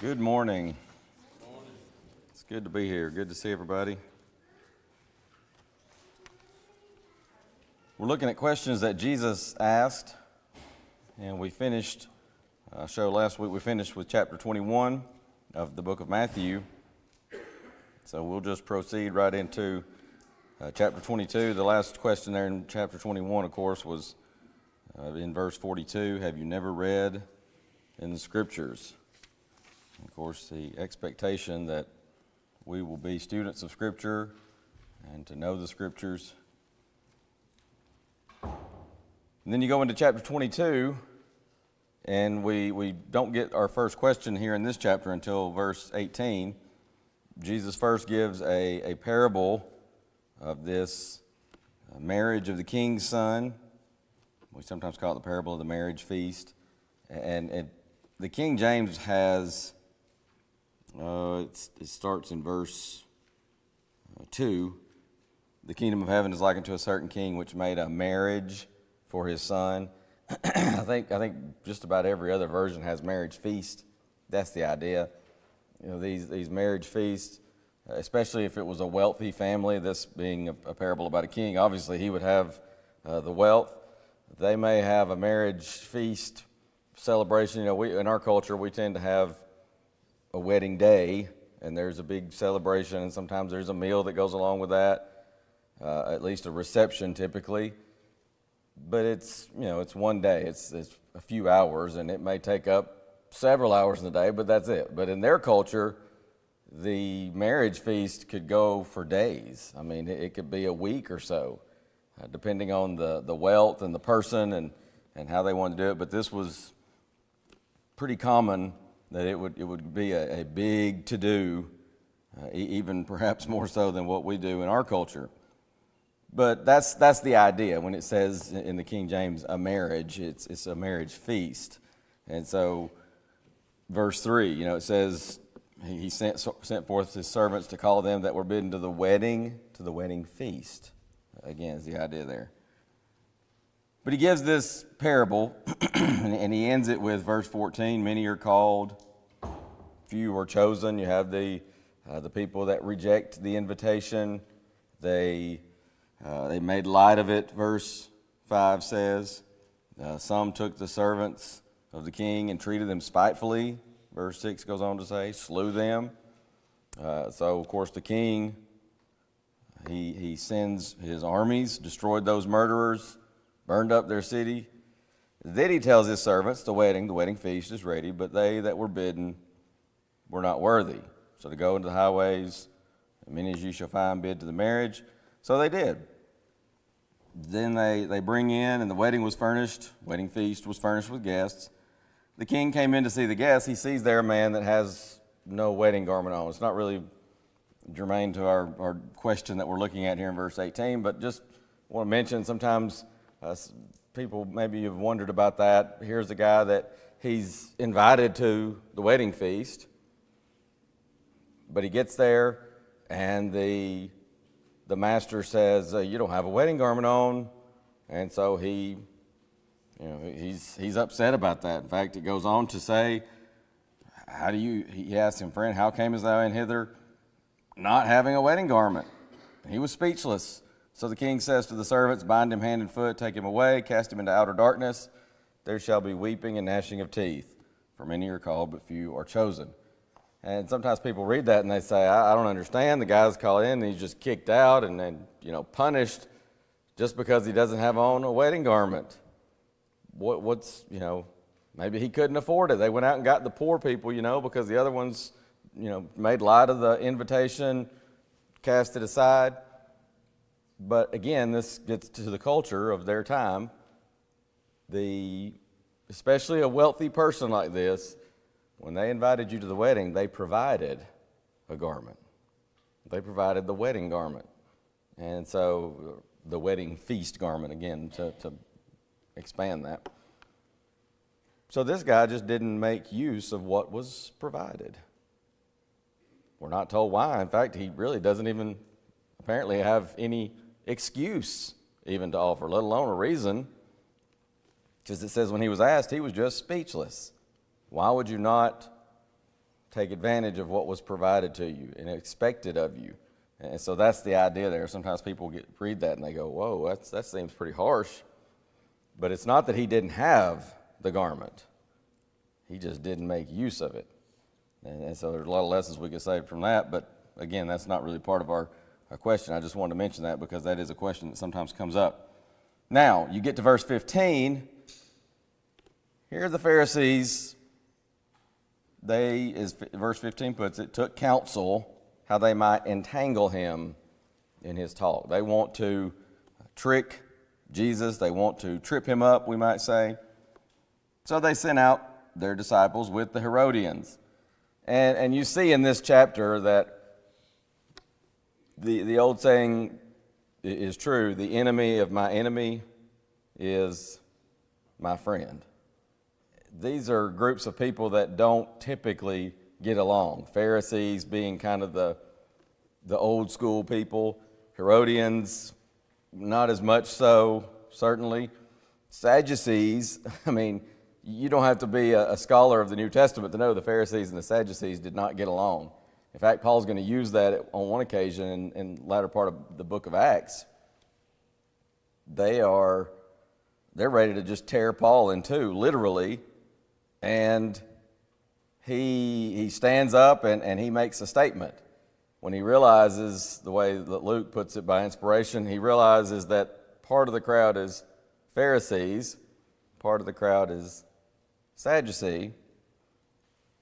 Good morning. It's good to be here. Good to see everybody. We're looking at questions that Jesus asked, and we finished, last week we finished with chapter 21 of the book of Matthew. So we'll just proceed right into chapter 22. The last question there in chapter 21, of course, was in verse 42, have you never read in the Scriptures? And of course, the expectation that we will be students of Scripture and to know the Scriptures. And then you go into chapter 22, and we don't get our first question here in this chapter until verse 18. Jesus first gives a parable of this marriage of the king's son. We sometimes call it the parable of the marriage feast. And the King James has, it starts in verse 2. The kingdom of heaven is likened to a certain king which made a marriage for his son. I think just about every other version has marriage feast. That's the idea. You know, these marriage feasts, especially if it was a wealthy family, this being a parable about a king, obviously he would have the wealth. They may have a marriage feast celebration. You know, in our culture, we tend to have a wedding day, and there's a big celebration, and sometimes there's a meal that goes along with that, at least a reception typically. But it's one day. It's a few hours, and it may take up several hours in the day, but that's it. But in their culture, the marriage feast could go for days. I mean, it could be a week or so, depending on the wealth and the person and how they wanted to do it. But this was pretty common that it would be a big to-do, even perhaps more so than what we do in our culture. But that's the idea. When it says in the King James a marriage, it's a marriage feast. And so verse 3, it says he sent forth his servants to call them that were bidden to the wedding feast. Again, is the idea there. But he gives this parable, and he ends it with verse 14. Many are called, few are chosen. You have the people that reject the invitation. They made light of it, verse 5 says. Some took the servants of the king and treated them spitefully, verse 6 goes on to say, slew them. So, of course, the king, he sends his armies, destroyed those murderers, burned up their city. Then he tells his servants, the wedding feast is ready, but they that were bidden were not worthy. So to go into the highways, as many as you shall find bid to the marriage. So they did. Then they bring in, and the wedding feast was furnished with guests. The king came in to see the guests. He sees there a man that has no wedding garment on. It's not really germane to our question that we're looking at here in verse 18, but just want to mention sometimes people maybe have wondered about that. Here's a guy that he's invited to the wedding feast, but he gets there, and the master says, you don't have a wedding garment on, and so he's upset about that. In fact, it goes on to say, he asked him, friend, how camest thou in hither not having a wedding garment? And he was speechless. So the king says to the servants, bind him hand and foot, take him away, cast him into outer darkness. There shall be weeping and gnashing of teeth, for many are called, but few are chosen. And sometimes people read that and they say, I don't understand. The guy's called in and he's just kicked out and then, punished just because he doesn't have on a wedding garment. Maybe he couldn't afford it. They went out and got the poor people, because the other ones, made light of the invitation, cast it aside. But again, this gets to the culture of their time. Especially a wealthy person like this, when they invited you to the wedding, they provided a garment. They provided the wedding garment. And so the wedding feast garment, again, to expand that. So this guy just didn't make use of what was provided. We're not told why. In fact, he really doesn't even apparently have any excuse even to offer, let alone a reason. Because it says when he was asked, he was just speechless. Why would you not take advantage of what was provided to you and expected of you. And so that's the idea there. Sometimes people read that and they go, whoa, that seems pretty harsh. But it's not that he didn't have the garment. He just didn't make use of it. And so there's a lot of lessons we could say from that. But again, that's not really part of our question. I just wanted to mention that because that is a question that sometimes comes up. Now, you get to verse 15. Here the Pharisees, they, as verse 15 puts it, took counsel how they might entangle him in his talk. They want to trick Jesus. They want to trip him up, we might say. So they sent out their disciples with the Herodians. And you see in this chapter that the old saying is true, the enemy of my enemy is my friend. These are groups of people that don't typically get along. Pharisees being kind of the old school people. Herodians, not as much so, certainly. Sadducees, I mean, you don't have to be a scholar of the New Testament to know the Pharisees and the Sadducees did not get along. In fact, Paul's going to use that on one occasion in the latter part of the book of Acts. They're ready to just tear Paul in two, literally. And he stands up and he makes a statement. When he realizes, the way that Luke puts it by inspiration, he realizes that part of the crowd is Pharisees, part of the crowd is Sadducee.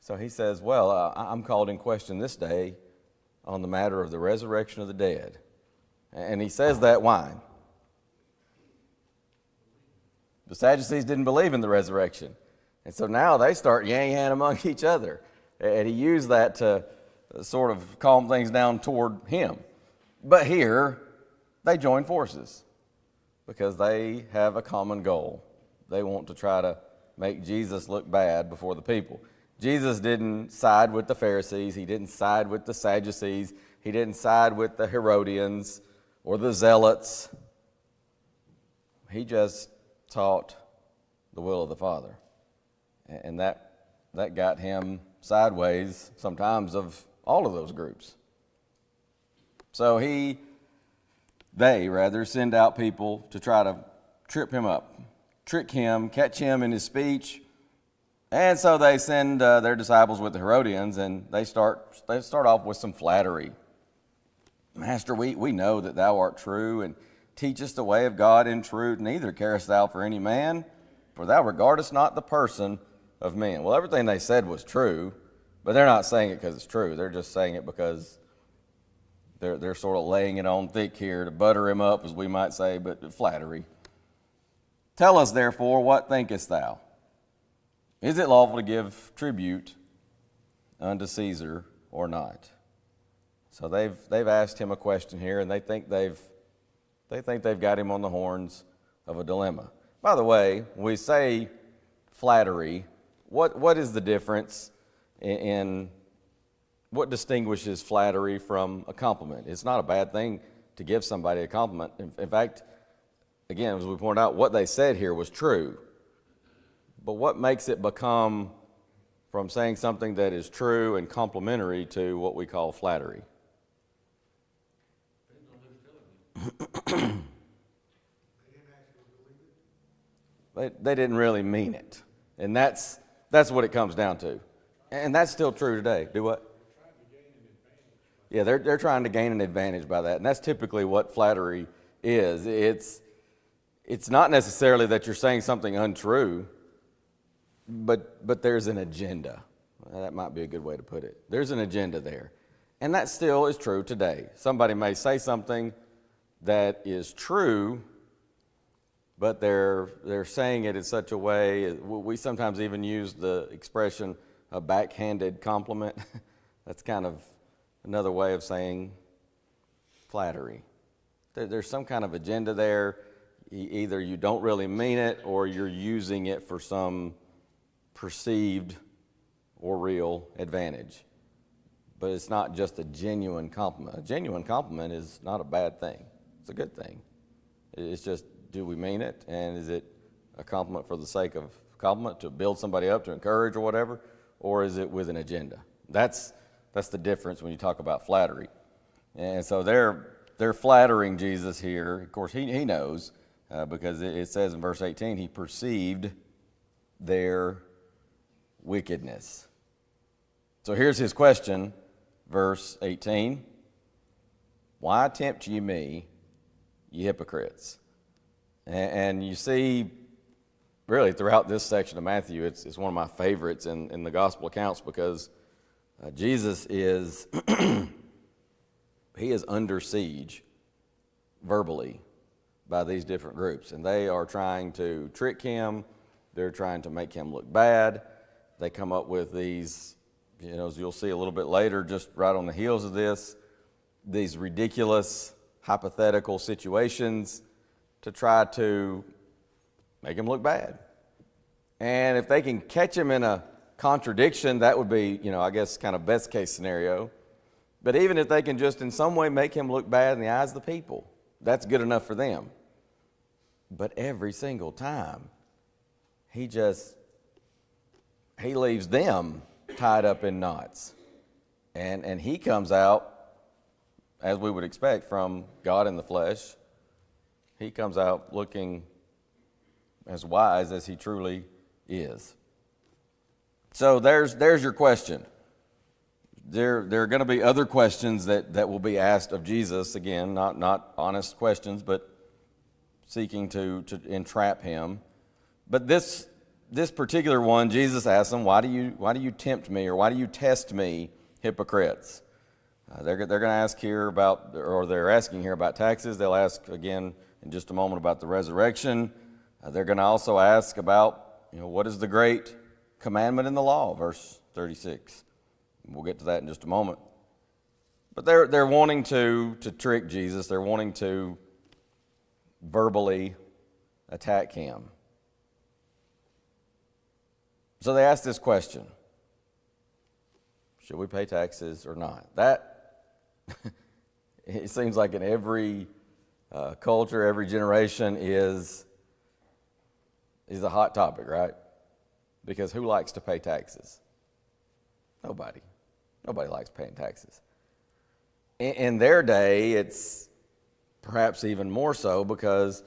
So he says, well, I'm called in question this day on the matter of the resurrection of the dead. And he says that why? The Sadducees didn't believe in the resurrection. And so now they start yang-yang among each other. And he used that to sort of calm things down toward him. But here, they join forces because they have a common goal. They want to try to make Jesus look bad before the people. Jesus didn't side with the Pharisees. He didn't side with the Sadducees. He didn't side with the Herodians or the Zealots. He just taught the will of the Father. And that got him sideways sometimes of all of those groups. So they send out people to try to trip him up, trick him, catch him in his speech. And so they send their disciples with the Herodians, and they start off with some flattery. Master, we know that thou art true, and teachest the way of God in truth. Neither carest thou for any man, for thou regardest not the person of men. Well, everything they said was true, but they're not saying it because it's true. They're just saying it because they're sort of laying it on thick here to butter him up, as we might say, but flattery. Tell us, therefore, what thinkest thou? Is it lawful to give tribute unto Caesar or not? So they've asked him a question here, and they think they've got him on the horns of a dilemma. By the way, when we say flattery, what is the difference in what distinguishes flattery from a compliment? It's not a bad thing to give somebody a compliment. In fact, again, as we pointed out, what they said here was true. But what makes it become from saying something that is true and complimentary to what we call flattery? They didn't really mean it. And that's what it comes down to. And that's still true today. Do what? Yeah, they're trying to gain an advantage by that. And that's typically what flattery is. It's not necessarily that you're saying something untrue, but there's an agenda. That might be a good way to put it. There's an agenda there. And that still is true today. Somebody may say something that is true, but they're saying it in such a way. We sometimes even use the expression a backhanded compliment. That's kind of another way of saying flattery. There's some kind of agenda there. Either you don't really mean it or you're using it for some perceived or real advantage. But it's not just a genuine compliment. A genuine compliment is not a bad thing. It's a good thing. It's just, do we mean it? And is it a compliment for the sake of compliment, to build somebody up, to encourage or whatever? Or is it with an agenda? That's the difference when you talk about flattery. And so they're flattering Jesus here. Of course, he knows because it says in verse 18, he perceived their wickedness. So here's his question, verse 18. Why tempt ye me, ye hypocrites? And you see, really throughout this section of Matthew, it's one of my favorites in the gospel accounts because Jesus is, he is under siege verbally by these different groups. And they are trying to trick him. They're trying to make him look bad. They come up with these, as you'll see a little bit later, just right on the heels of this, these ridiculous hypothetical situations to try to make him look bad. And if they can catch him in a contradiction, that would be, I guess kind of best case scenario. But even if they can just in some way make him look bad in the eyes of the people, that's good enough for them. But every single time, he leaves them tied up in knots. And he comes out, as we would expect from God in the flesh, he comes out looking as wise as he truly is. So there's your question. There are going to be other questions that will be asked of Jesus, again, not honest questions, but seeking to entrap him. But this particular one, Jesus asks them, why do you tempt me, or why do you test me, hypocrites? They're going to ask here about, or they're asking here about taxes. They'll ask again in just a moment about the resurrection. They're going to also ask about, what is the great commandment in the law, verse 36. We'll get to that in just a moment. But they're wanting to trick Jesus. They're wanting to verbally attack him. So they ask this question: should we pay taxes or not? That it seems like in every culture, every generation is a hot topic, right? Because who likes to pay taxes? Nobody. Nobody likes paying taxes. In their day, it's perhaps even more so because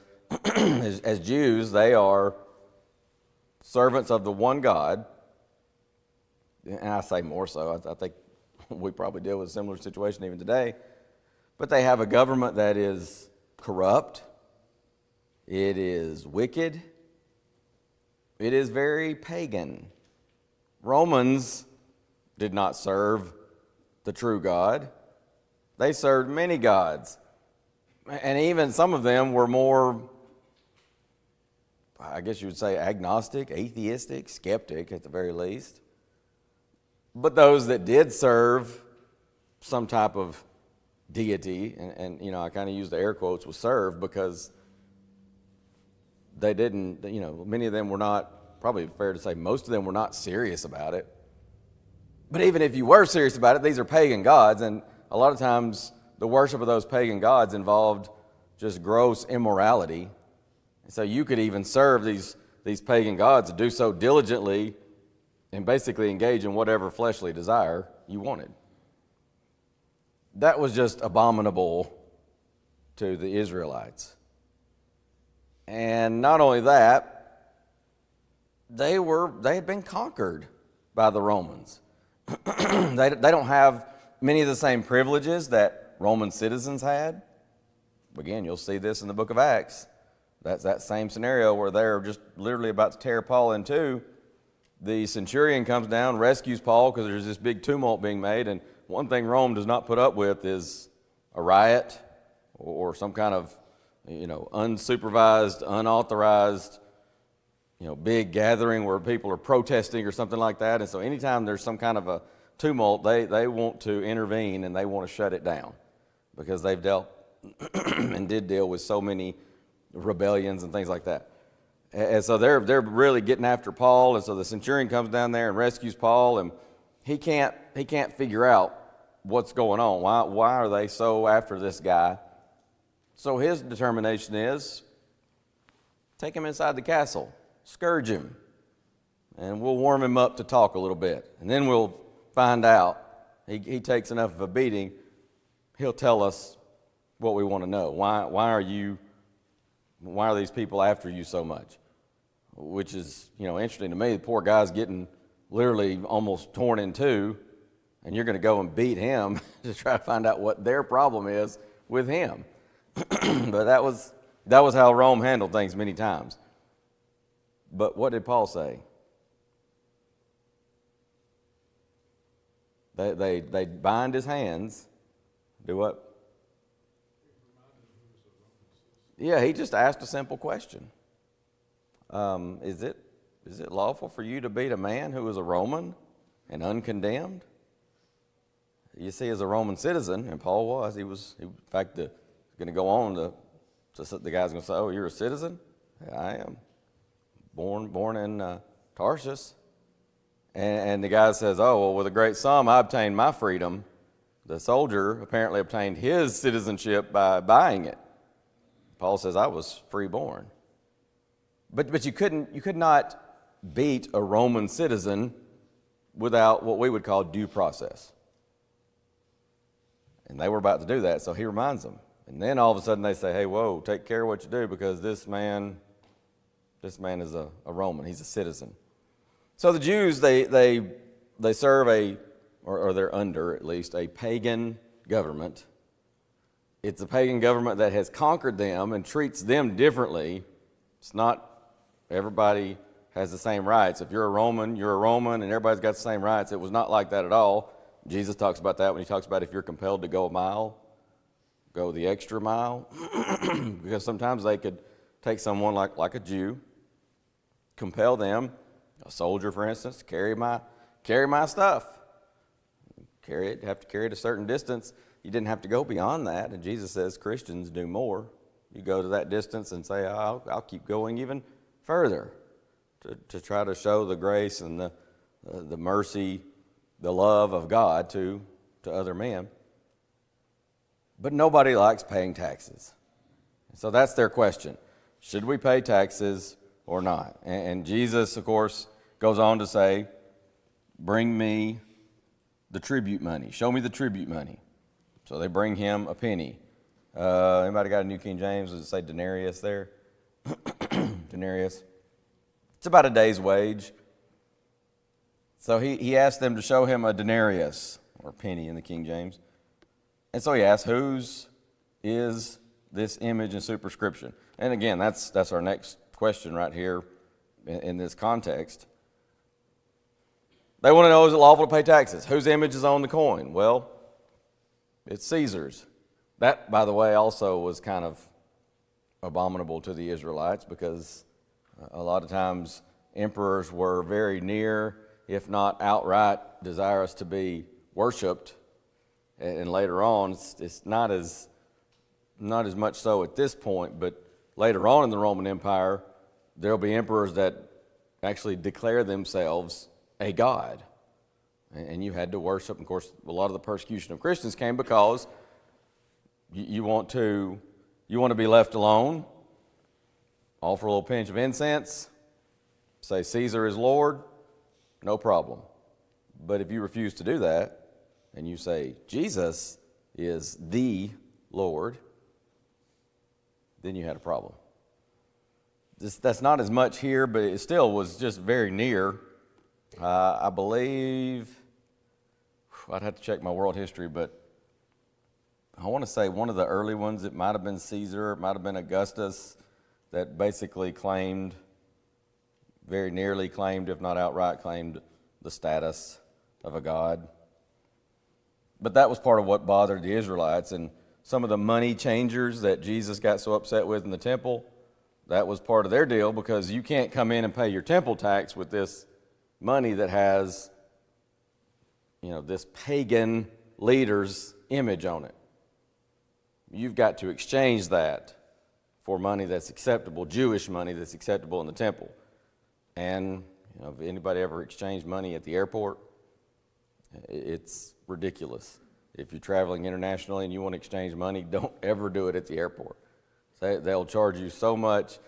as Jews, they are servants of the one God. And I say more so. I think we probably deal with a similar situation even today. But they have a government that is corrupt. It is wicked. It is very pagan. Romans did not serve the true God. They served many gods. And even some of them were more, I guess you would say, agnostic, atheistic, skeptic at the very least. But those that did serve some type of deity, and I kind of use the air quotes with serve because they didn't, many of them were not, probably fair to say most of them were not serious about it. But even if you were serious about it, these are pagan gods, and a lot of times the worship of those pagan gods involved just gross immorality. And so you could even serve these pagan gods and do so diligently and basically engage in whatever fleshly desire you wanted. That was just abominable to the Israelites. And not only that, they had been conquered by the Romans. They don't have many of the same privileges that Roman citizens had. Again, you'll see this in the book of Acts. That's that same scenario where they're just literally about to tear Paul in two. The centurion comes down, rescues Paul because there's this big tumult being made. And one thing Rome does not put up with is a riot or some kind of, unsupervised, unauthorized, big gathering where people are protesting or something like that. And so anytime there's some kind of a tumult, they want to intervene and they want to shut it down because they've dealt and did deal with so many rebellions and things like that. And so they're really getting after Paul. And so the centurion comes down there and rescues Paul, and he can't figure out what's going on. Why are they so after this guy? So his determination is take him inside the castle, scourge him, and we'll warm him up to talk a little bit. And then we'll find out, he takes enough of a beating, he'll tell us what we want to know. Why are these people after you so much? Which is, interesting to me. The poor guy's getting literally almost torn in two, and you're going to go and beat him to try to find out what their problem is with him. But that was how Rome handled things many times. But what did Paul say? They bind his hands. Do what? Yeah, he just asked a simple question. Is it lawful for you to beat a man who is a Roman and uncondemned? You see, as a Roman citizen, and Paul was, in fact, going to go on to the guy's going to say, "Oh, you're a citizen?" Yeah, I am. Born in Tarsus. And the guy says, "Oh, well, with a great sum, I obtained my freedom." The soldier apparently obtained his citizenship by buying it. Paul says, "I was freeborn." But you could not beat a Roman citizen without what we would call due process. And they were about to do that, so he reminds them. And then all of a sudden they say, "Hey, whoa, take care of what you do, because this man is a Roman. He's a citizen." So the Jews, they serve or they're under at least a pagan government. It's a pagan government that has conquered them and treats them differently. It's not everybody has the same rights. If you're a Roman, and everybody's got the same rights. It was not like that at all. Jesus talks about that when he talks about if you're compelled to go a mile, go the extra mile. Because sometimes they could take someone like a Jew, compel them, a soldier for instance, carry my stuff. Have to carry it a certain distance. You didn't have to go beyond that. And Jesus says Christians do more. You go to that distance and say, I'll keep going even further to try to show the grace and the mercy, the love of God to other men. But nobody likes paying taxes. So that's their question. Should we pay taxes or not? And Jesus, of course, goes on to say, "Bring me the tribute money. Show me the tribute money." So they bring him a penny. Anybody got a New King James? Does it say denarius there? Denarius. It's about a day's wage. So he asked them to show him a denarius, or penny in the King James. And so he asked, whose is this image and superscription? And again, that's our next question right here in this context. They want to know, is it lawful to pay taxes? Whose image is on the coin? Well, it's Caesar's. That, by the way, also was kind of abominable to the Israelites, because a lot of times emperors were very near, if not outright, desirous to be worshipped. And later on, it's not as much so at this point, but later on in the Roman Empire, there'll be emperors that actually declare themselves a god. And you had to worship. Of course, a lot of the persecution of Christians came because you want to be left alone, offer a little pinch of incense, say Caesar is Lord, no problem. But if you refuse to do that, and you say Jesus is the Lord, then you had a problem. That's not as much here, but it still was just very near. I believe, I'd have to check my world history, but I want to say one of the early ones, it might have been Caesar, it might have been Augustus, that basically claimed, very nearly claimed, if not outright claimed, the status of a god. But that was part of what bothered the Israelites, and some of the money changers that Jesus got so upset with in the temple, that was part of their deal, because you can't come in and pay your temple tax with this money that has, this pagan leader's image on it. You've got to exchange that for money that's acceptable, Jewish money that's acceptable in the temple. And if anybody ever exchanged money at the airport, it's ridiculous. If you're traveling internationally and you want to exchange money, don't ever do it at the airport. They'll charge you so much.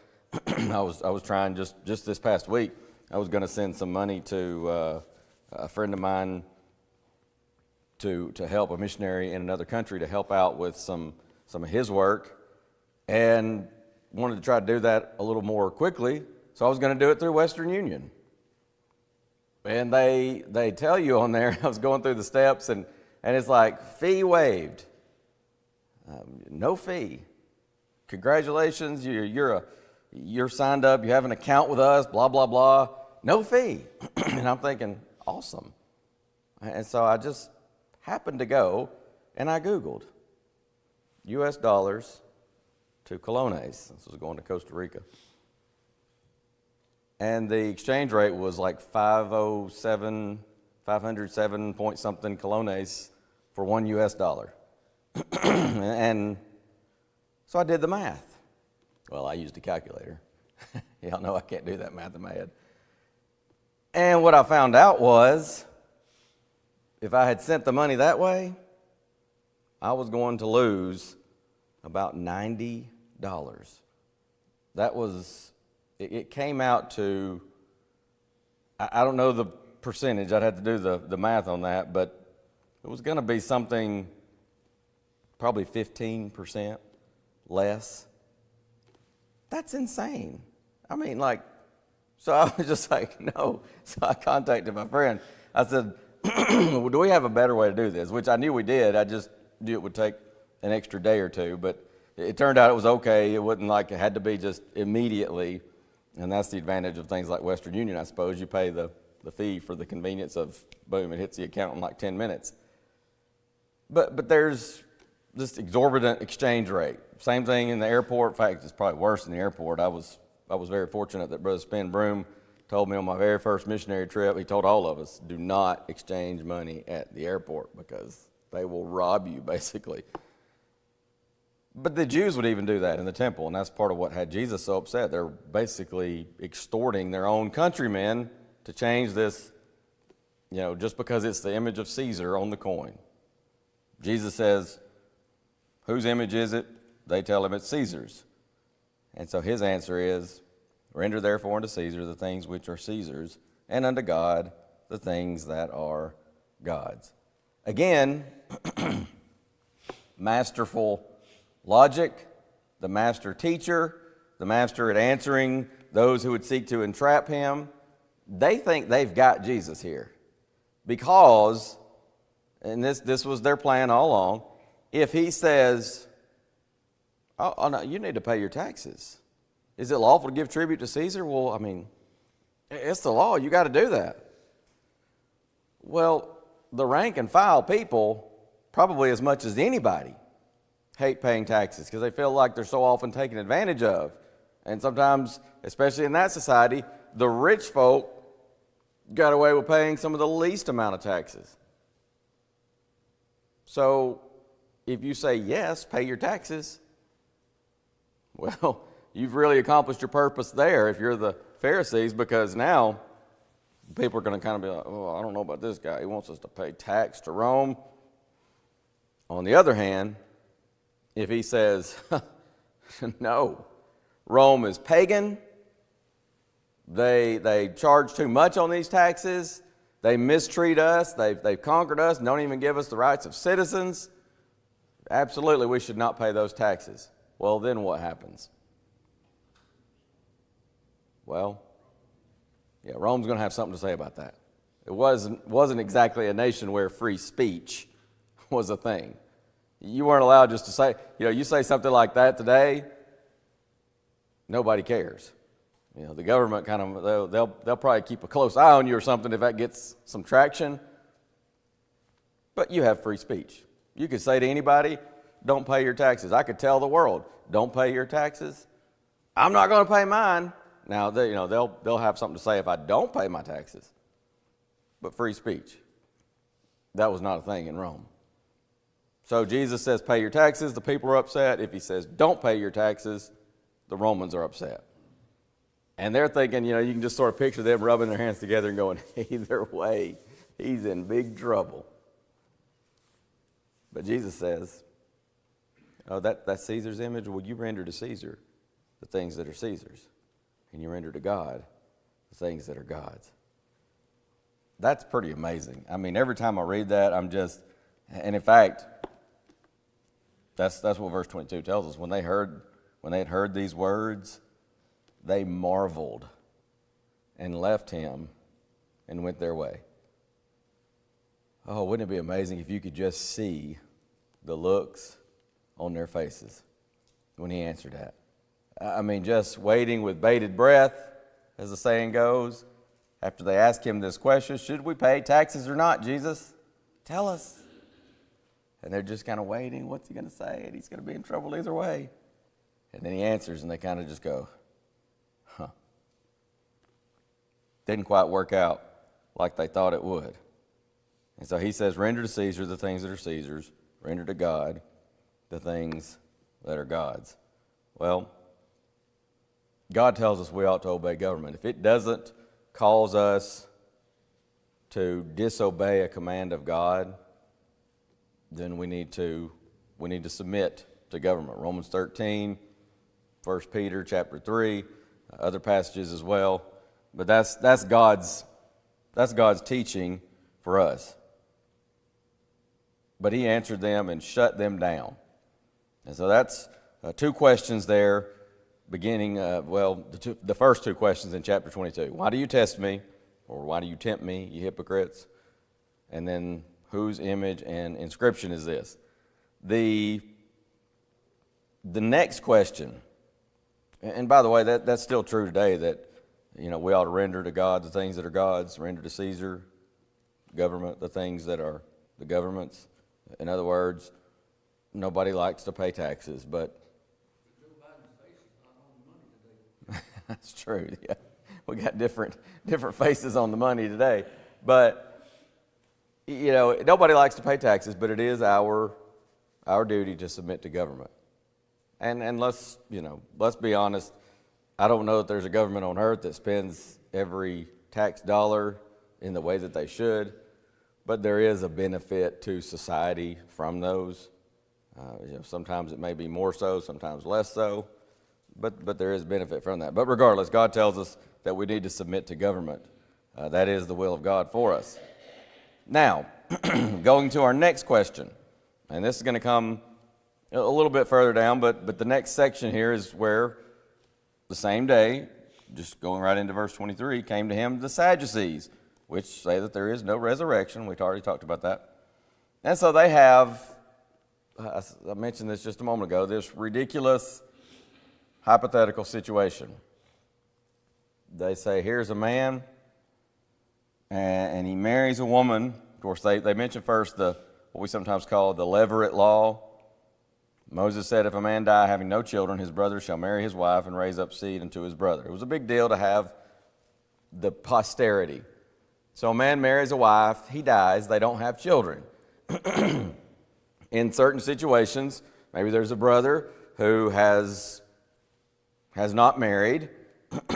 I was trying just this past week, I was going to send some money to a friend of mine to help a missionary in another country to help out with some of his work, and wanted to try to do that a little more quickly, so I was going to do it through Western Union. And they tell you on there, I was going through the steps, and it's like, fee waived. No fee. Congratulations, you're signed up, you have an account with us, blah, blah, blah. No fee. And I'm thinking, awesome. And so I just happened to go, and I Googled US dollars to colones. This was going to Costa Rica. And the exchange rate was like 507 point something colones for $1 US. And so I did the math. Well, I used a calculator. Y'all know I can't do that math in my head. And what I found out was, if I had sent the money that way, I was going to lose about $90. That was, it came out to, I don't know the percentage, I'd have to do the math on that, but it was going to be something probably 15% less. That's insane. I mean, like, so I was just like, no. So I contacted my friend. I said, well, do we have a better way to do this? Which I knew we did. I just knew it would take an extra day or two. But it turned out it was okay. It wasn't like it had to be just immediately. And that's the advantage of things like Western Union, I suppose. You pay the fee for the convenience of, boom, it hits the account in like 10 minutes. But there's this exorbitant exchange rate. Same thing in the airport. In fact, it's probably worse in the airport. I was very fortunate that Brother Spin Broom told me on my very first missionary trip, he told all of us, do not exchange money at the airport because they will rob you, basically. But the Jews would even do that in the temple, and that's part of what had Jesus so upset. They're basically extorting their own countrymen to change this, just because it's the image of Caesar on the coin. Jesus says, whose image is it? They tell him it's Caesar's. And so his answer is, render therefore unto Caesar the things which are Caesar's, and unto God the things that are God's. Again, masterful logic, the master teacher, the master at answering those who would seek to entrap him. They think they've got Jesus here because, and this was their plan all along, if he says, oh no, you need to pay your taxes. Is it lawful to give tribute to Caesar? Well, I mean, it's the law. You got to do that. Well, the rank and file people, probably as much as anybody, hate paying taxes because they feel like they're so often taken advantage of. And sometimes, especially in that society, the rich folk got away with paying some of the least amount of taxes. So if you say, yes, pay your taxes, well, you've really accomplished your purpose there if you're the Pharisees, because now people are going to kind of be like, oh, I don't know about this guy. He wants us to pay tax to Rome. On the other hand, if he says, no, Rome is pagan, they charge too much on these taxes, they mistreat us, they've conquered us, don't even give us the rights of citizens, absolutely we should not pay those taxes. Well, then what happens? Well, yeah, Rome's going to have something to say about that. It wasn't exactly a nation where free speech was a thing. You weren't allowed just to say, you say something like that today, nobody cares. The government kind of, they'll probably keep a close eye on you or something if that gets some traction. But you have free speech. You could say to anybody, don't pay your taxes. I could tell the world, don't pay your taxes. I'm not going to pay mine. Now, they'll have something to say if I don't pay my taxes. But free speech, that was not a thing in Rome. So Jesus says, pay your taxes. The people are upset. If he says, don't pay your taxes, the Romans are upset. And they're thinking, you can just sort of picture them rubbing their hands together and going, either way, he's in big trouble. But Jesus says, oh, that's Caesar's image? Well, you render to Caesar the things that are Caesar's, and you render to God the things that are God's. That's pretty amazing. I mean, every time I read that, And in fact, that's what verse 22 tells us. When they had heard these words, they marveled and left him and went their way. Oh, wouldn't it be amazing if you could just see the looks on their faces when he answered that? I mean, just waiting with bated breath, as the saying goes, after they ask him this question, should we pay taxes or not, Jesus? Tell us. And they're just kind of waiting. What's he going to say? And he's going to be in trouble either way. And then he answers, and they kind of just go, huh. Didn't quite work out like they thought it would. And so he says, render to Caesar the things that are Caesar's, render to God the things that are God's. Well, God tells us we ought to obey government. If it doesn't cause us to disobey a command of God, then we need to submit to government. Romans 13, 1 Peter chapter 3, other passages as well. But that's God's teaching for us. But he answered them and shut them down. And so that's two questions there, beginning, the first two questions in chapter 22. Why do you test me? Or why do you tempt me, you hypocrites? And then, whose image and inscription is this? The next question, and by the way, that's still true today, that we ought to render to God the things that are God's, render to Caesar, government, the things that are the government's. In other words, nobody likes to pay taxes, but that's true. Yeah, we got different faces on the money today, but nobody likes to pay taxes, but it is our duty to submit to government. And let's be honest. I don't know that there's a government on earth that spends every tax dollar in the way that they should, but there is a benefit to society from those. Sometimes it may be more so, sometimes less so, but there is benefit from that. But regardless, God tells us that we need to submit to government. That is the will of God for us. Now, going to our next question, and this is going to come a little bit further down, but the next section here is where the same day, just going right into verse 23, came to him the Sadducees, which say that there is no resurrection. We've already talked about that. And so they have, I mentioned this just a moment ago, this ridiculous hypothetical situation. They say, here's a man, and he marries a woman. Of course, they mention first what we sometimes call the Levirate law. Moses said, if a man die having no children, his brother shall marry his wife and raise up seed unto his brother. It was a big deal to have the posterity. So a man marries a wife, he dies, they don't have children. In certain situations, maybe there's a brother who has not married,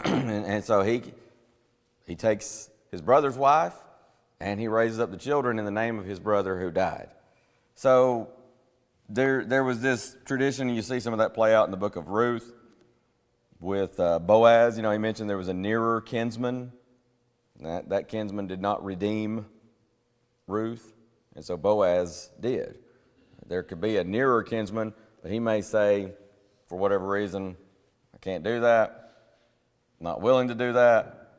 and so he takes his brother's wife, and he raises up the children in the name of his brother who died. So there was this tradition, and you see some of that play out in the book of Ruth with Boaz. He mentioned there was a nearer kinsman. That kinsman did not redeem Ruth, and so Boaz did. There could be a nearer kinsman, but he may say, for whatever reason, I can't do that, not willing to do that,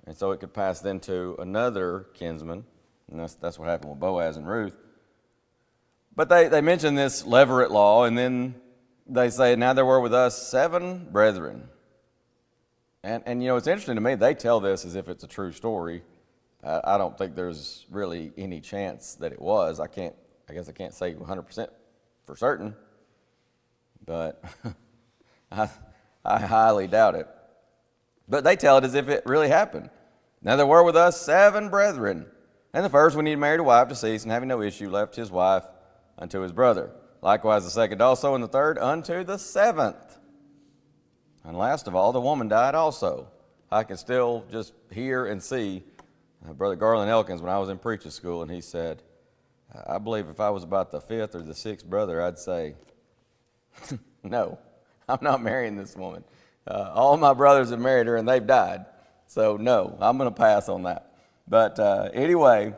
and so it could pass then to another kinsman, and that's what happened with Boaz and Ruth. But they mention this Levirate law, and then they say, now there were with us 7 brethren. And it's interesting to me, they tell this as if it's a true story. I don't think there's really any chance that it was. I guess I can't say 100% for certain, but I highly doubt it. But they tell it as if it really happened. Now there were with us 7 brethren. And the first, when he had married a wife, deceased, and having no issue, left his wife unto his brother. Likewise the second also, and the third unto the 7th. And last of all, the woman died also. I can still just hear and see Brother Garland Elkins when I was in preaching school, and he said, I believe if I was about the 5th or the 6th brother, I'd say, no, I'm not marrying this woman. All my brothers have married her, and they've died. So no, I'm going to pass on that. But anyway,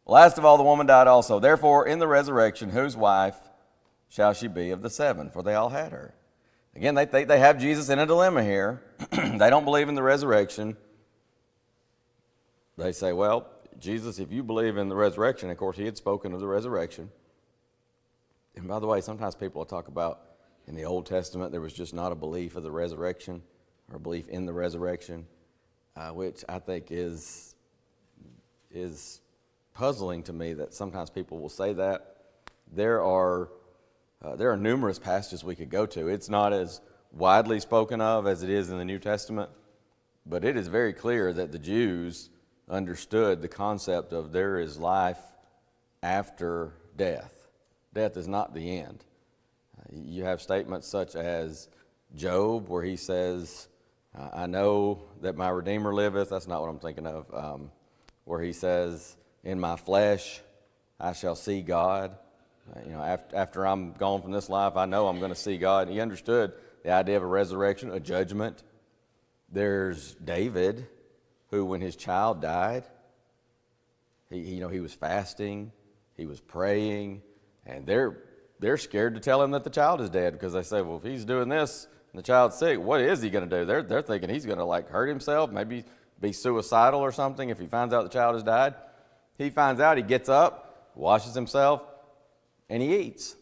Last of all, the woman died also. Therefore, in the resurrection, whose wife shall she be of the seven? For they all had her. Again, they have Jesus in a dilemma here. They don't believe in the resurrection. They say, well, Jesus, if you believe in the resurrection, of course, he had spoken of the resurrection. And by the way, sometimes people will talk about in the Old Testament there was just not a belief of the resurrection or a belief in the resurrection, which I think is puzzling to me that sometimes people will say that. There are numerous passages we could go to. It's not as widely spoken of as it is in the New Testament, but it is very clear that the Jews understood the concept of there is life after death. Death is not the end. You have statements such as Job, where he says, I know that my Redeemer liveth. That's not what I'm thinking of. Where he says, in my flesh I shall see God. After I'm gone from this life, I know I'm going to see God. He understood the idea of a resurrection, a judgment. There's David, who when his child died, he was fasting, he was praying, and they're scared to tell him that the child is dead because they say, well, if he's doing this and the child's sick, what is he going to do? They're thinking he's going to hurt himself, maybe be suicidal or something if he finds out the child has died. He finds out, he gets up, washes himself, and he eats.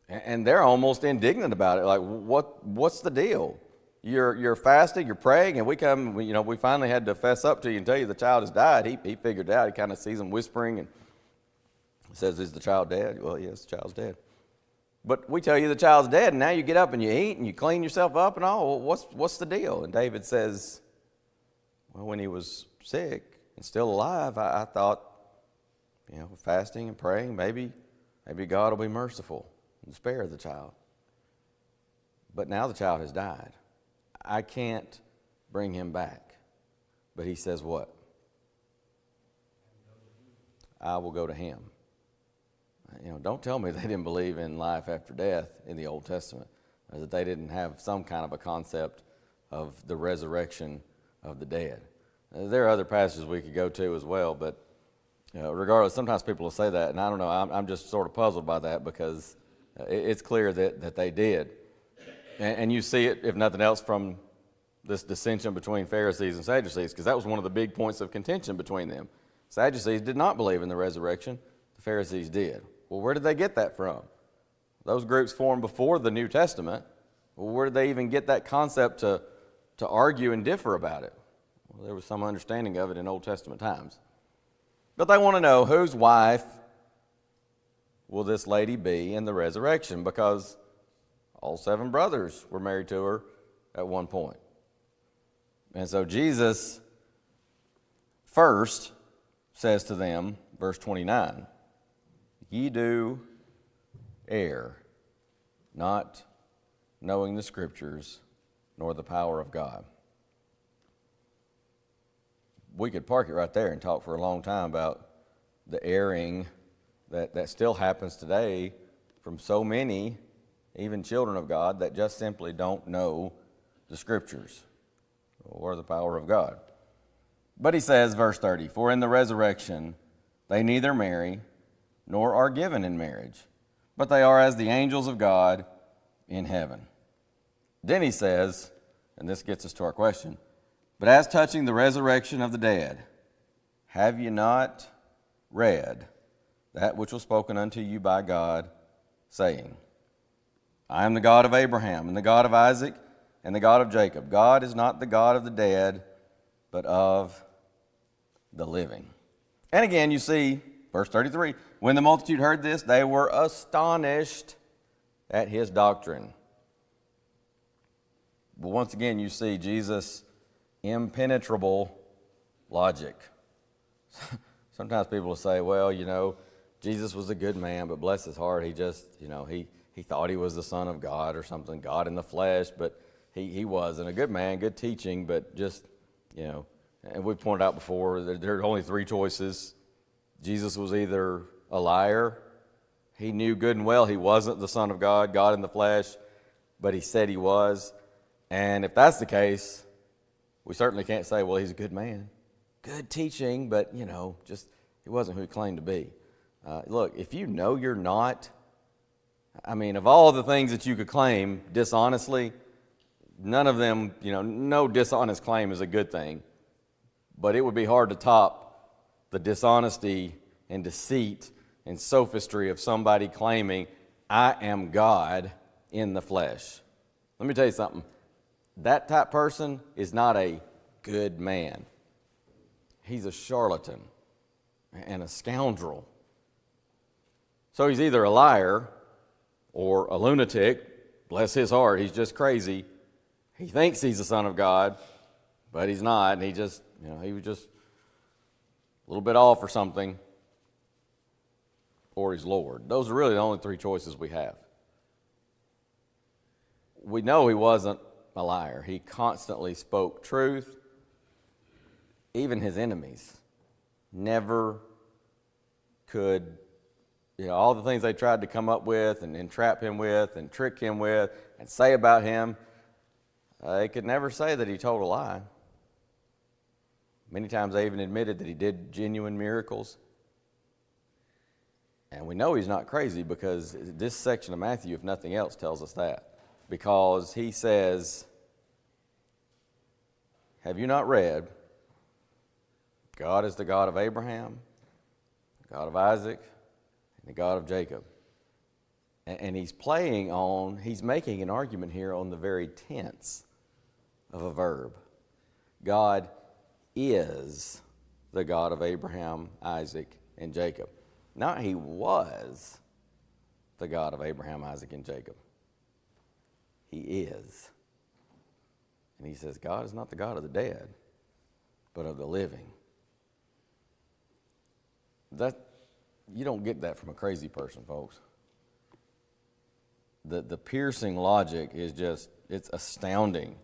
And they're almost indignant about it. Like, what's the deal? You're fasting, you're praying, and we finally had to fess up to you and tell you the child has died. He figured it out. He kind of sees them whispering and says, is the child dead? Well, yes, the child's dead. But we tell you the child's dead, and now you get up and you eat and you clean yourself up and all. Well, what's the deal? And David says, well, when he was sick and still alive, I thought, fasting and praying, maybe God will be merciful and spare the child. But now the child has died. I can't bring him back. But he says what? I will go to him. Don't tell me they didn't believe in life after death in the Old Testament, or that they didn't have some kind of a concept of the resurrection of the dead. There are other passages we could go to as well, but regardless, sometimes people will say that, and I don't know, I'm just sort of puzzled by that because it's clear that they did. And you see it, if nothing else, from this dissension between Pharisees and Sadducees, because that was one of the big points of contention between them. Sadducees did not believe in the resurrection. The Pharisees did. Well, where did they get that from? Those groups formed before the New Testament. Well, where did they even get that concept to argue and differ about it? Well, there was some understanding of it in Old Testament times. But they want to know, whose wife will this lady be in the resurrection? Because all 7 brothers were married to her at one point. And so Jesus first says to them, verse 29, ye do err, not knowing the Scriptures nor the power of God. We could park it right there and talk for a long time about the erring that still happens today from so many, even children of God, that just simply don't know the Scriptures or the power of God. But he says, verse 30, for in the resurrection they neither marry nor are given in marriage, but they are as the angels of God in heaven. Then he says, and this gets us to our question, but as touching the resurrection of the dead, have you not read that which was spoken unto you by God, saying, I am the God of Abraham, and the God of Isaac, and the God of Jacob. God is not the God of the dead, but of the living. And again, you see, verse 33, when the multitude heard this, they were astonished at his doctrine. But once again, you see Jesus' impenetrable logic. Sometimes people will say, well, Jesus was a good man, but bless his heart, he just, he thought he was the Son of God or something, God in the flesh, but he wasn't. A good man, good teaching, but just, and we've pointed out before, there are only 3 choices. Jesus was either a liar, he knew good and well he wasn't the Son of God, God in the flesh, but he said he was. And if that's the case, we certainly can't say, well, he's a good man. Good teaching, but, just He wasn't who he claimed to be. Look, if you know you're not, of all the things that you could claim dishonestly, none of them, no dishonest claim is a good thing. But it would be hard to top the dishonesty and deceit and sophistry of somebody claiming, I am God in the flesh. Let me tell you something. That type person is not a good man. He's a charlatan and a scoundrel. So he's either a liar or a lunatic. Bless his heart, he's just crazy. He thinks he's the Son of God, but he's not. And he was just a little bit off or something. Or he's Lord. Those are really the only three choices we have. We know he wasn't a liar. He constantly spoke truth. Even his enemies never could, all the things they tried to come up with and entrap him with and trick him with and say about him, they could never say that he told a lie. Many times they even admitted that he did genuine miracles. And we know he's not crazy because this section of Matthew, if nothing else, tells us that. Because he says, have you not read, God is the God of Abraham, the God of Isaac, and the God of Jacob. And he's making an argument here on the very tense of a verb. God is the God of Abraham, Isaac, and Jacob. Not he was the God of Abraham, Isaac, and Jacob. He is. And he says, God is not the God of the dead, but of the living. You don't get that from a crazy person, folks. The piercing logic is it's astounding.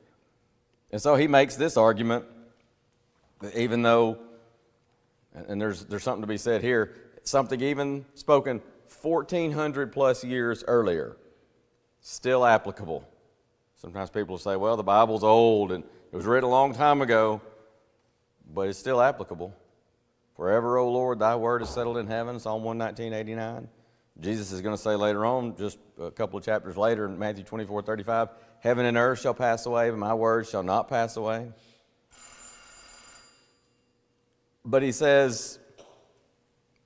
And so he makes this argument, even though, and there's something to be said here, something even spoken 1,400 plus years earlier, still applicable. Sometimes people say, well, the Bible's old and it was written a long time ago, but it's still applicable. Forever, O Lord, thy word is settled in heaven, Psalm 119:89. Jesus is going to say later on, just a couple of chapters later in Matthew 24:35, heaven and earth shall pass away, but my words shall not pass away. But he says,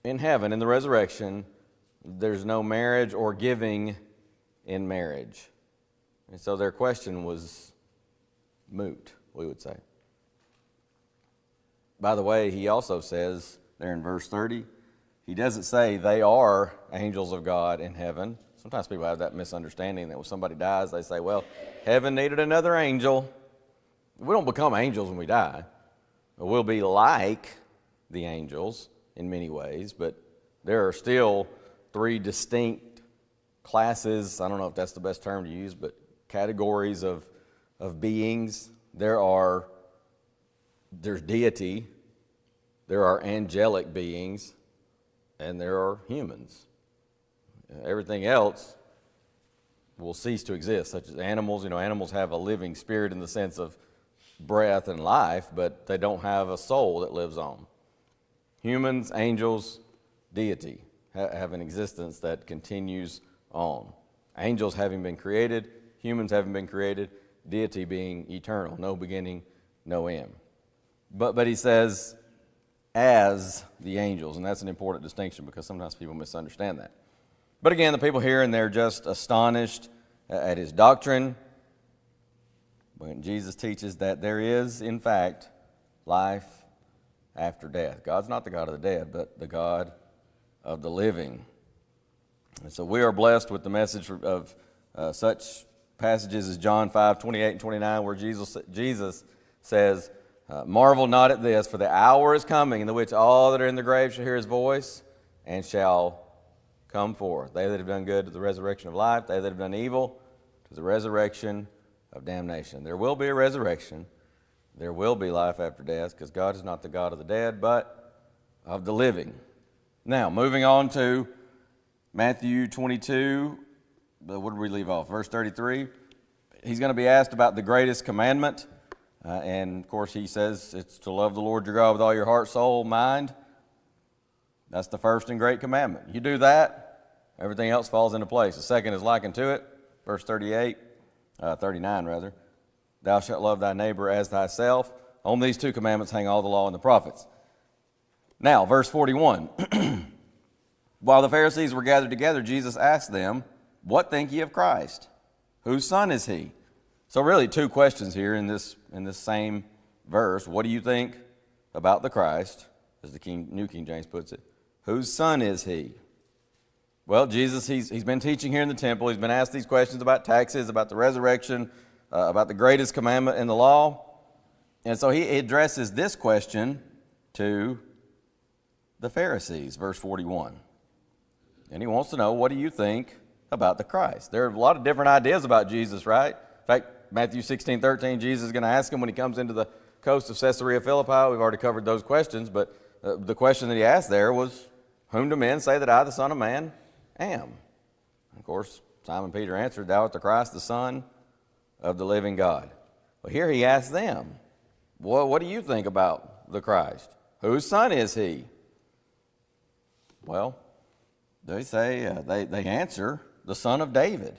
in heaven, in the resurrection, there's no marriage or giving in marriage. And so their question was moot, we would say. By the way, he also says there in verse 30, he doesn't say they are angels of God in heaven. Sometimes people have that misunderstanding that when somebody dies, they say, well, heaven needed another angel. We don't become angels when we die. We'll be like the angels in many ways, but there are still three distinct classes. I don't know if that's the best term to use, but categories of beings. There's deity, there are angelic beings, and there are humans. Everything else will cease to exist, such as animals. Animals have a living spirit in the sense of breath and life, but they don't have a soul that lives on. Humans, angels, deity have an existence that continues on. Angels having been created, humans having been created, deity being eternal, no beginning, no end. But he says, as the angels, and that's an important distinction because sometimes people misunderstand that. But again, the people here and they're just astonished at his doctrine when Jesus teaches that there is, in fact, life after death. God's not the God of the dead, but the God of the living. And so we are blessed with the message of such passages as John 5:28 and 29, where Jesus says, marvel not at this, for the hour is coming in the which all that are in the grave shall hear his voice and shall come forth. They that have done good to the resurrection of life, they that have done evil to the resurrection of damnation. There will be a resurrection. There will be life after death, because God is not the God of the dead, but of the living. Now, moving on to Matthew 22, what did we leave off? Verse 33. He's going to be asked about the greatest commandment. And, of course, he says it's to love the Lord your God with all your heart, soul, mind, That's the first and great commandment. You do that, everything else falls into place. The second is likened to it, verse 39 rather. Thou shalt love thy neighbor as thyself. On these two commandments hang all the law and the prophets. Now, verse 41. While the Pharisees were gathered together, Jesus asked them, What think ye of Christ? Whose son is he? So really two questions here in this same verse. What do you think about the Christ, as the New King James puts it? Whose son is he? Well, Jesus, he's been teaching here in the temple. He's been asked these questions about taxes, about the resurrection, about the greatest commandment in the law. And so he addresses this question to the Pharisees, verse 41. And he wants to know, what do you think about the Christ? There are a lot of different ideas about Jesus, right? In fact, Matthew 16:13, Jesus is going to ask him when he comes into the coast of Caesarea Philippi. We've already covered those questions, but the question that he asked there was, Whom do men say that I, the Son of Man, am? Of course, Simon Peter answered, Thou art the Christ, the Son of the living God. Well, here he asks them, Well, what do you think about the Christ? Whose son is he? Well, they say, they answer, the son of David.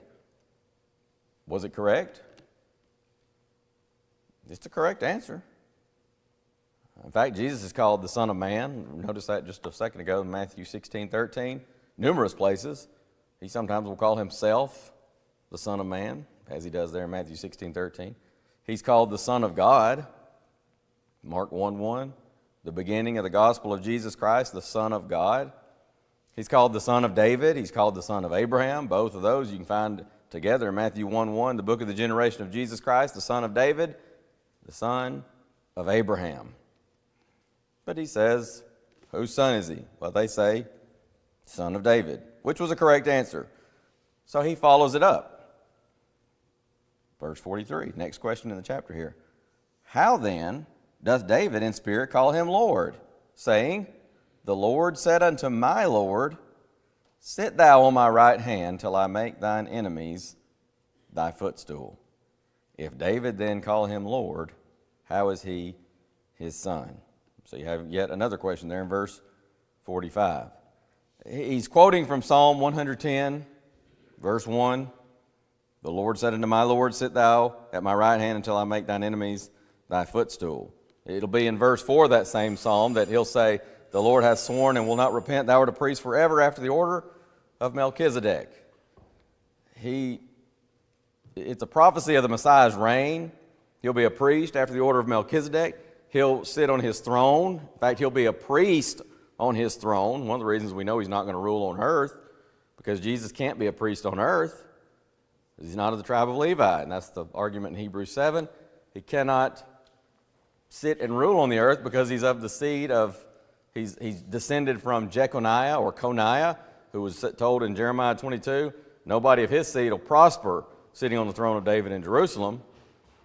Was it correct? It's a correct answer. In fact, Jesus is called the Son of Man. Notice that just a second ago in Matthew 16:13. Numerous places. He sometimes will call himself the Son of Man, as he does there in Matthew 16:13. He's called the Son of God. Mark 1:1, the beginning of the gospel of Jesus Christ, the Son of God. He's called the Son of David. He's called the Son of Abraham. Both of those you can find together in Matthew 1:1, the book of the generation of Jesus Christ, the Son of David, the Son of Abraham. But he says, whose son is he? Well, they say, Son of David, which was a correct answer. So he follows it up. Verse 43, next question in the chapter here. How then doth David in spirit call him Lord, saying, The Lord said unto my Lord, Sit thou on my right hand till I make thine enemies thy footstool. If David then call him Lord, how is he his son? So you have yet another question there in verse 45. He's quoting from Psalm 110, verse 1. The Lord said unto my Lord, Sit thou at my right hand until I make thine enemies thy footstool. It'll be in verse 4 of that same psalm that he'll say, The Lord hath sworn and will not repent. Thou art a priest forever after the order of Melchizedek. It's a prophecy of the Messiah's reign. He'll be a priest after the order of Melchizedek. He'll sit on his throne. In fact, he'll be a priest on his throne. One of the reasons we know he's not going to rule on earth, because Jesus can't be a priest on earth. He's not of the tribe of Levi, and that's the argument in Hebrews 7. He cannot sit and rule on the earth because he's of the seed of, he's descended from Jeconiah or Coniah, who was told in Jeremiah 22, nobody of his seed will prosper sitting on the throne of David in Jerusalem.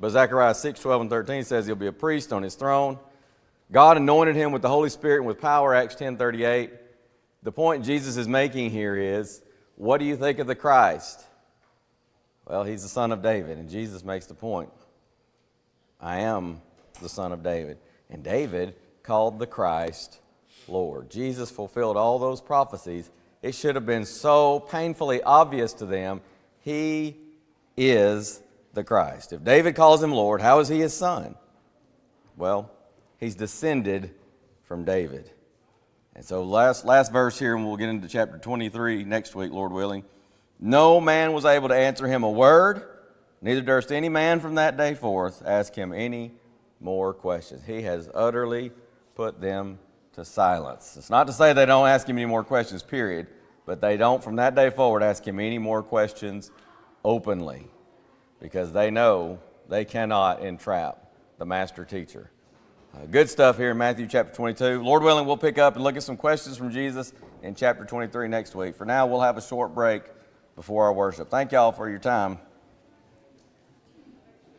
But Zechariah 6:12 and 13 says he'll be a priest on his throne. God anointed him with the Holy Spirit and with power, Acts 10:38. The point Jesus is making here is, what do you think of the Christ? Well, he's the son of David, and Jesus makes the point. I am the son of David. And David called the Christ Lord. Jesus fulfilled all those prophecies. It should have been so painfully obvious to them. He is the Christ. If David calls him Lord, how is he his son? Well, he's descended from David. And so last verse here, and we'll get into chapter 23 next week, Lord willing. No man was able to answer him a word, neither durst any man from that day forth ask him any more questions. He has utterly put them to silence. It's not to say they don't ask him any more questions, period, but they don't from that day forward ask him any more questions openly, because they know they cannot entrap the master teacher. Good stuff here in Matthew chapter 22. Lord willing, we'll pick up and look at some questions from Jesus in chapter 23 next week. For now, we'll have a short break before our worship. Thank y'all for your time.